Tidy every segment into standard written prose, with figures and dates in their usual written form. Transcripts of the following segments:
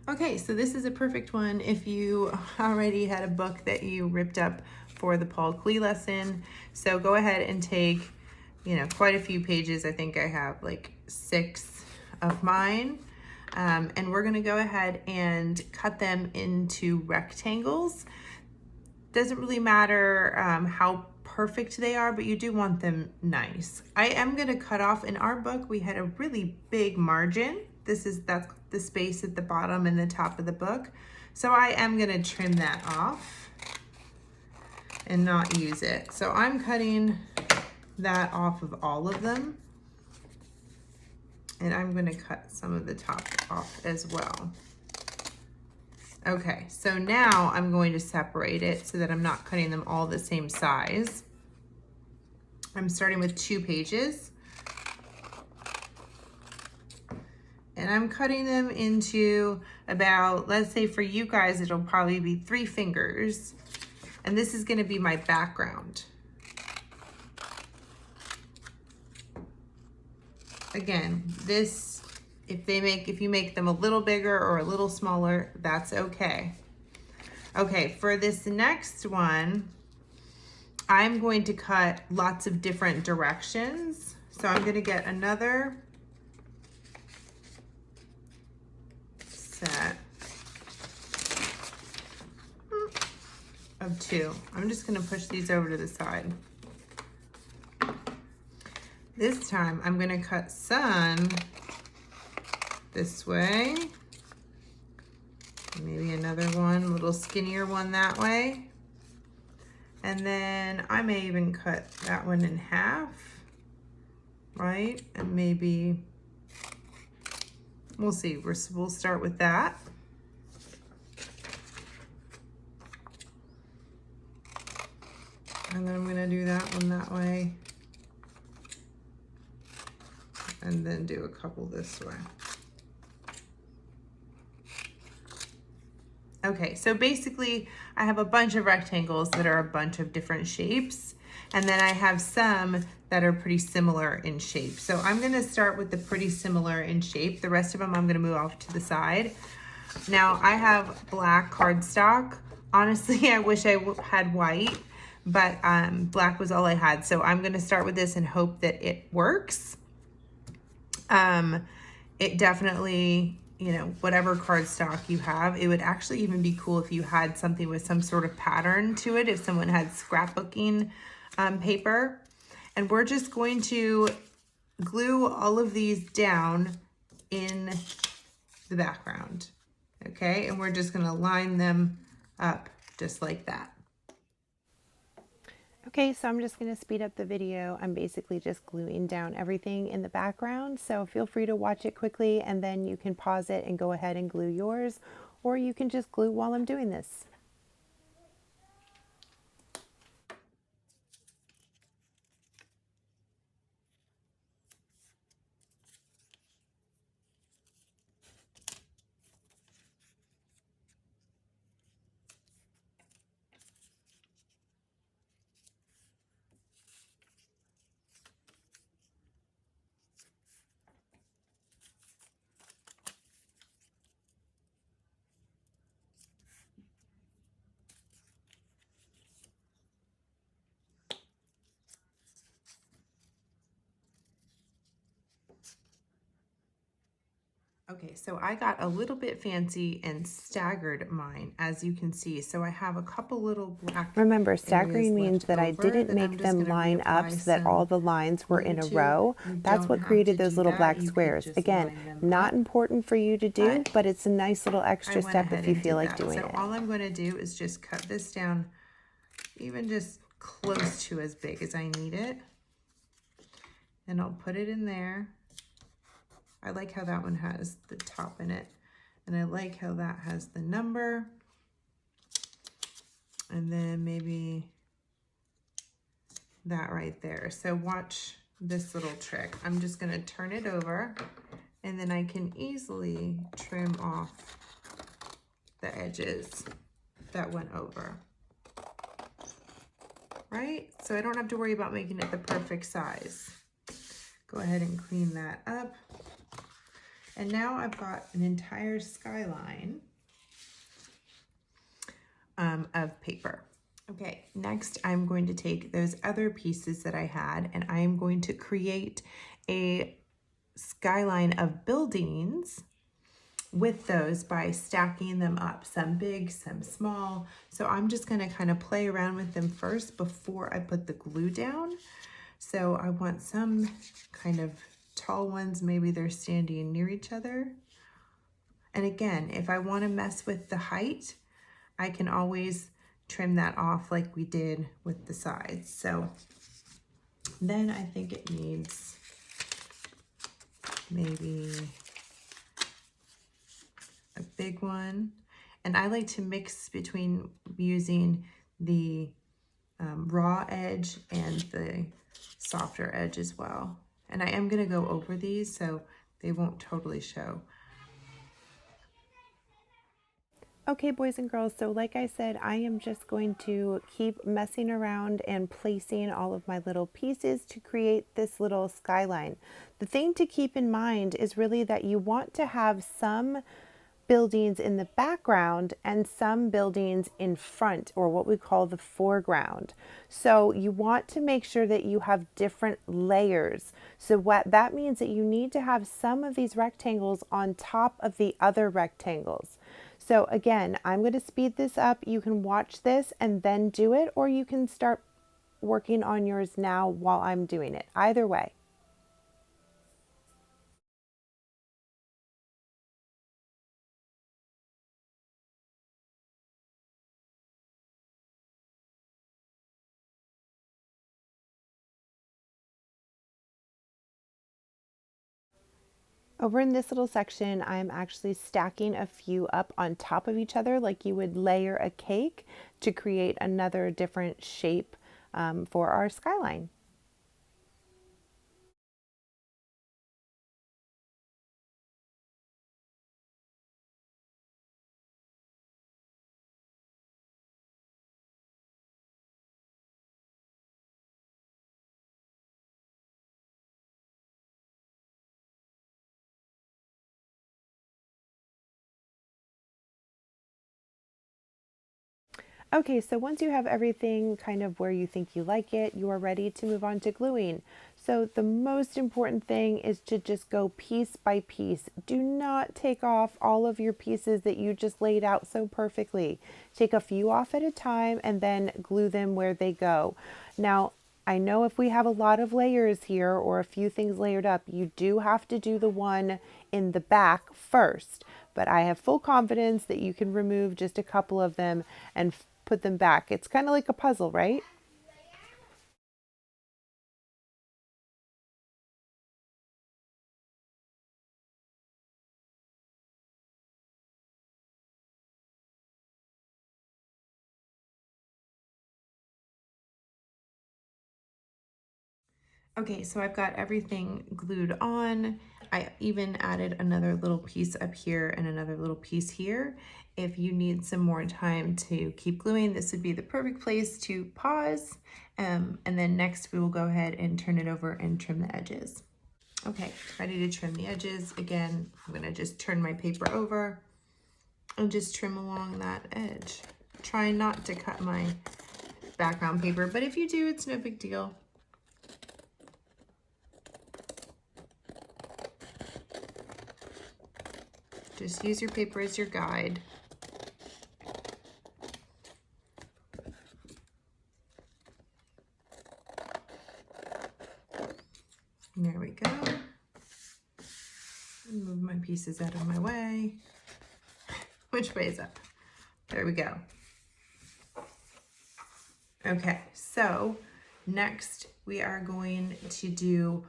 Okay, so this is a perfect one if you already had a book that you ripped up for the Paul Klee lesson. So go ahead and take, quite a few pages. I think I have like 6 of mine. And we're gonna go ahead and cut them into rectangles. Doesn't really matter how perfect they are, but you do want them nice. I am gonna cut off, in our book, we had a really big margin. That's the space at the bottom and the top of the book. So I am gonna trim that off and not use it. So I'm cutting that off of all of them. And I'm gonna cut some of the top off as well. Okay, so now I'm going to separate it so that I'm not cutting them all the same size. I'm starting with 2 pages. And I'm cutting them into about, let's say for you guys, it'll probably be 3 fingers. And this is gonna be my background. Again, this, if you make them a little bigger or a little smaller, that's okay. Okay, for this next one, I'm going to cut lots of different directions. So I'm gonna get another set of 2. I'm just gonna push these over to the side. This time I'm gonna cut some this way, maybe another one, a little skinnier one that way. And then I may even cut that one in half, right? And maybe, we'll see, we'll start with that. And then I'm gonna do that one that way. And then do a couple this way. Okay, so basically I have a bunch of rectangles that are a bunch of different shapes. And then I have some that are pretty similar in shape. So I'm gonna start with the pretty similar in shape. The rest of them I'm gonna move off to the side. Now I have black cardstock. Honestly, I wish I had white, but black was all I had. So I'm gonna start with this and hope that it works. It definitely, whatever cardstock you have, it would actually even be cool if you had something with some sort of pattern to it, if someone had scrapbooking paper. And we're just going to glue all of these down in the background, okay? And we're just gonna line them up just like that. Okay, so I'm just going to speed up the video. I'm basically just gluing down everything in the background, so feel free to watch it quickly and then you can pause it and go ahead and glue yours, or you can just glue while I'm doing this. Okay, so I got a little bit fancy and staggered mine, as you can see. So I have a couple little black Remember, staggering means that I didn't make them line up so that all the lines were in a row. That's what created those little black squares. Again, not important for you to do, but it's a nice little extra step if you feel like doing it. So all I'm going to do is just cut this down even just close to as big as I need it. And I'll put it in there. I like how that one has the top in it. And I like how that has the number. And then maybe that right there. So watch this little trick. I'm just gonna turn it over and then I can easily trim off the edges that went over. Right? So I don't have to worry about making it the perfect size. Go ahead and clean that up. And now I've got an entire skyline of paper. Okay, next I'm going to take those other pieces that I had and I am going to create a skyline of buildings with those by stacking them up, some big, some small. So I'm just gonna kind of play around with them first before I put the glue down. So I want some kind of tall ones, maybe they're standing near each other. And again, if I want to mess with the height, I can always trim that off like we did with the sides. So then I think it needs maybe a big one. And I like to mix between using the raw edge and the softer edge as well. And I am going to go over these so they won't totally show. Okay, boys and girls, so like I said, I am just going to keep messing around and placing all of my little pieces to create this little skyline. The thing to keep in mind is really that you want to have some buildings in the background and some buildings in front, or what we call the foreground. So you want to make sure that you have different layers. So what that means that you need to have some of these rectangles on top of the other rectangles. So again, I'm going to speed this up. You can watch this and then do it, or you can start working on yours now while I'm doing it. Either way. Over in this little section, I'm actually stacking a few up on top of each other like you would layer a cake to create another different shape for our skyline. Okay, so once you have everything kind of where you think you like it, you are ready to move on to gluing. So the most important thing is to just go piece by piece. Do not take off all of your pieces that you just laid out so perfectly. Take a few off at a time and then glue them where they go. Now, I know if we have a lot of layers here or a few things layered up, you do have to do the one in the back first, but I have full confidence that you can remove just a couple of them and put them back. It's kind of like a puzzle, right? Okay, so I've got everything glued on. I even added another little piece up here and another little piece here. If you need some more time to keep gluing, this would be the perfect place to pause. And then next we will go ahead and turn it over and trim the edges. Okay, ready to trim the edges. Again, I'm gonna just turn my paper over and just trim along that edge. Try not to cut my background paper, but if you do, it's no big deal. Just use your paper as your guide. And there we go. And move my pieces out of my way. Which way is up? There we go. Okay, so next we are going to do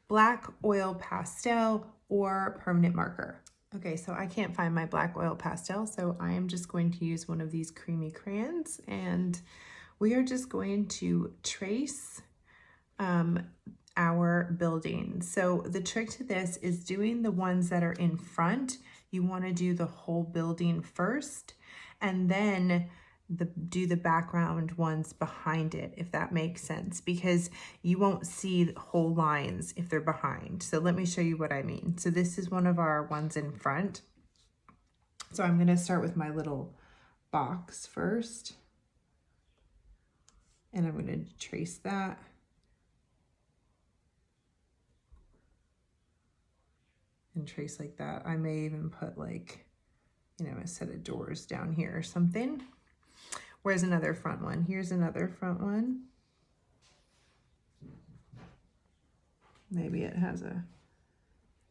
black oil pastel or permanent marker. Okay, so I can't find my black oil pastel, so I am just going to use one of these creamy crayons, and we are just going to trace our building. So the trick to this is doing the ones that are in front. You want to do the whole building first, and then do the background ones behind it, if that makes sense, because you won't see whole lines if they're behind. So let me show you what I mean. So this is one of our ones in front. So I'm going to start with my little box first, and I'm going to trace that. And trace like that. I may even put like, you know, a set of doors down here or something. Where's another front one? Here's another front one. Maybe it has a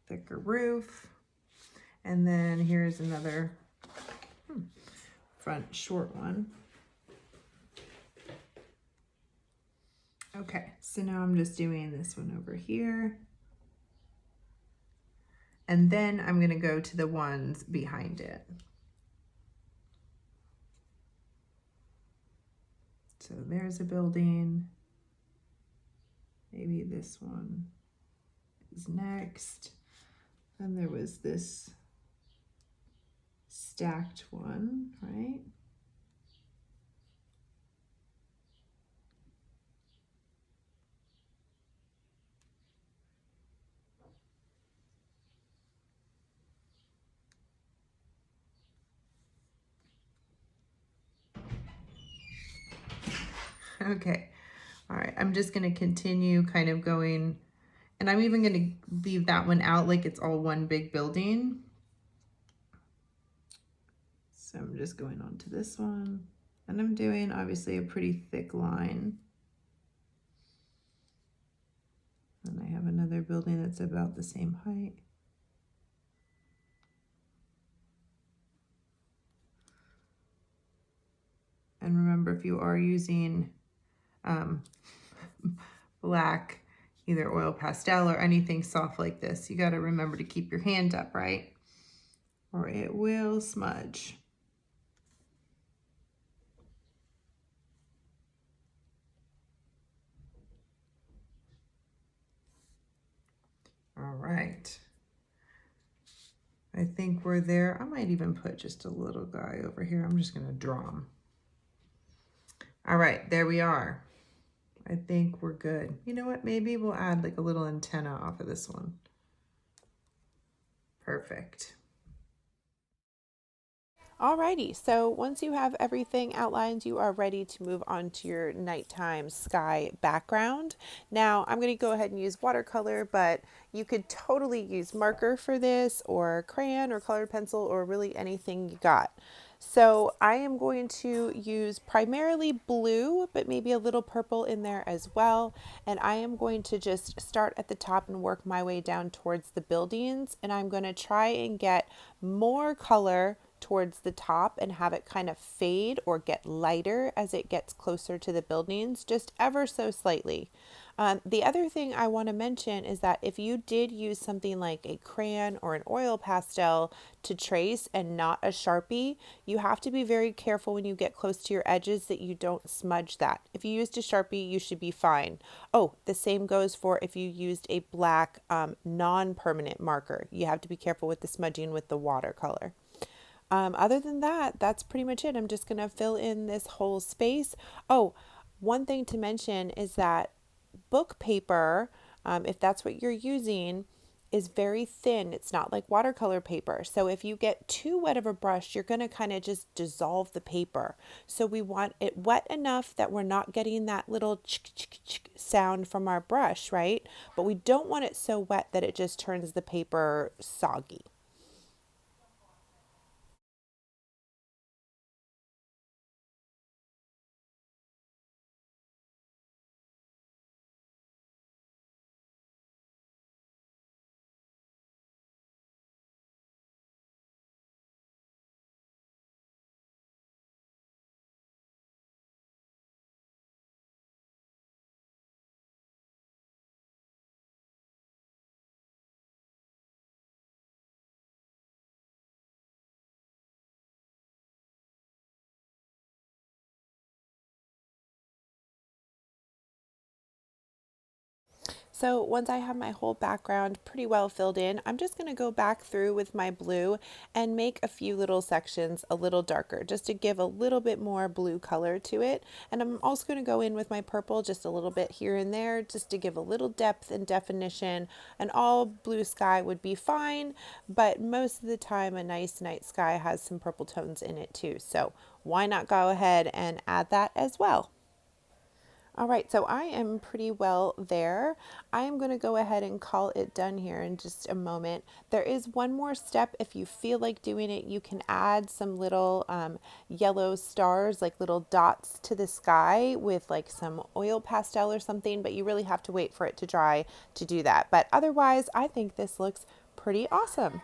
thicker roof. And then here's another front short one. Okay, so now I'm just doing this one over here. And then I'm gonna go to the ones behind it. So there's a building. Maybe this one is next. Then there was this stacked one, right? Okay, all right, I'm just gonna continue kind of going, and I'm even gonna leave that one out like it's all one big building. So I'm just going on to this one, and I'm doing obviously a pretty thick line. And I have another building that's about the same height. And remember, if you are using black, either oil pastel or anything soft like this, you got to remember to keep your hand up, right? Or it will smudge. All right. I think we're there. I might even put just a little guy over here. I'm just going to draw him. All right, there we are. I think we're good. You know what? Maybe we'll add like a little antenna off of this one. Perfect. Alrighty, so once you have everything outlined, you are ready to move on to your nighttime sky background. Now, I'm going to go ahead and use watercolor, but you could totally use marker for this, or crayon, or colored pencil, or really anything you got. So I am going to use primarily blue, but maybe a little purple in there as well. And I am going to just start at the top and work my way down towards the buildings. And I'm going to try and get more color towards the top and have it kind of fade or get lighter as it gets closer to the buildings, just ever so slightly. The other thing I want to mention is that if you did use something like a crayon or an oil pastel to trace and not a Sharpie, you have to be very careful when you get close to your edges that you don't smudge that. If you used a Sharpie, you should be fine. Oh, the same goes for if you used a black non-permanent marker. You have to be careful with the smudging with the watercolor. Other than that, that's pretty much it. I'm just going to fill in this whole space. Oh, one thing to mention is that book paper, if that's what you're using, is very thin. It's not like watercolor paper. So if you get too wet of a brush, you're going to kind of just dissolve the paper. So we want it wet enough that we're not getting that little sound from our brush, right? But we don't want it so wet that it just turns the paper soggy. So once I have my whole background pretty well filled in, I'm just going to go back through with my blue and make a few little sections a little darker just to give a little bit more blue color to it. And I'm also going to go in with my purple just a little bit here and there just to give a little depth and definition. An all blue sky would be fine, but most of the time a nice night sky has some purple tones in it too. So why not go ahead and add that as well? All right, so I am pretty well there. I am going to go ahead and call it done here in just a moment. There is one more step. If you feel like doing it, you can add some little yellow stars, like little dots to the sky with like some oil pastel or something, but you really have to wait for it to dry to do that. But otherwise, I think this looks pretty awesome.